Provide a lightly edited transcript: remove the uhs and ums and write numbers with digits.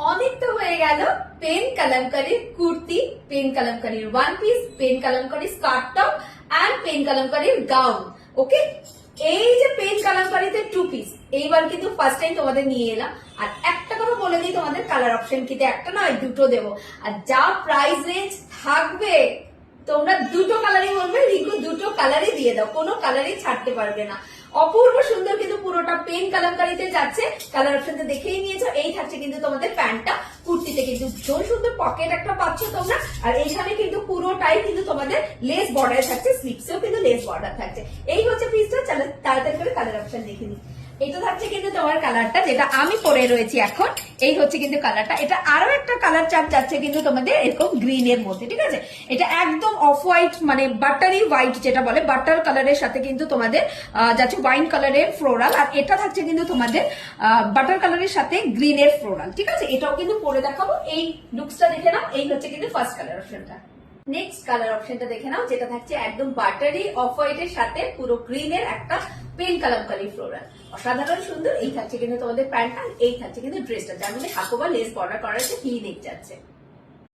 অনেক তো হয়ে গেল পেন কালামকারীর কুর্তি, পেন কালামকারীর ওয়ান পিস, পেন কালামকারীর স্কার্ট টপ এন্ড পেন কালামকারীর গাউন। ওকে, এই যে পেন কালামকারীতে টু পিস এইবার কিন্তু ফার্স্ট টাইম তোমাদের নিয়ে এলাম। আর একটা কথা বলে দিই, তোমাদের কালার অপশন কিন্তু একটা নয় দুটো দেবো। আর যা প্রাইস রেঞ্জ থাকবে তোমরা দুটো কালারই বলবে, রিঙ্কু দুটো কালারই দিয়ে দাও, কোনো কালারই ছাড়তে পারবে না। অপূর্ব সুন্দর কিন্তু পুরোটা পেন কালামকারীতে যাচ্ছে। কালার অপশনটা দেখেই নিয়েছো। এই থাকছে কিন্তু তোমাদের প্যান্টটা, কুর্তিতে কিন্তু ভীষণ সুন্দর পকেট একটা পাচ্ছ তোমরা। আর এইখানে কিন্তু পুরোটাই কিন্তু তোমাদের লেস বর্ডার থাকছে, স্লিপসেও কিন্তু লেস বর্ডার থাকছে। এই হচ্ছে পিসটা। চলো তাড়াতাড়ি করে কালার অপশন দেখে নিই। এটা থাকছে কিন্তু তোমার কালারটা যেটা আমি পরে রয়েছি এখন, এই হচ্ছে কিন্তু কালারটা। এটা আরো একটা কালার চার্ট যাচ্ছে কিন্তু তোমাদের এরকম গ্রিন এর মধ্যে, ঠিক আছে। এটা একদম অফ হোয়াইট মানে বাটারি হোয়াইট যেটা বলে, বাটার কালারের সাথে কিন্তু তোমাদের যাচ্ছে ওয়াইন কালারের ফ্লোরাল। আর এটা থাকছে কিন্তু তোমাদের বাটার কালারের সাথে গ্রিন এর ফ্লোরাল, ঠিক আছে। এটাও কিন্তু পরে দেখাবো। এই লুকসটা দেখে নাও। এই হচ্ছে কিন্তু ফার্স্ট কালার অপশনটা। নেক্সট কালার অপশনটা দেখে নাও, যেটা থাকছে একদম বাটারি অফ হোয়াইট এর সাথে পুরো গ্রিন এর একটা পেন কালামকারী ফ্লোরাল। অসাধারণ সুন্দর। এই থাকছে কিন্তু তোমাদের প্যান্টটা, এই থাকছে কিন্তু ড্রেসটা, যার মধ্যে হাকো বা লেস বর্ডার করা আছে, কি নেক যাচ্ছে।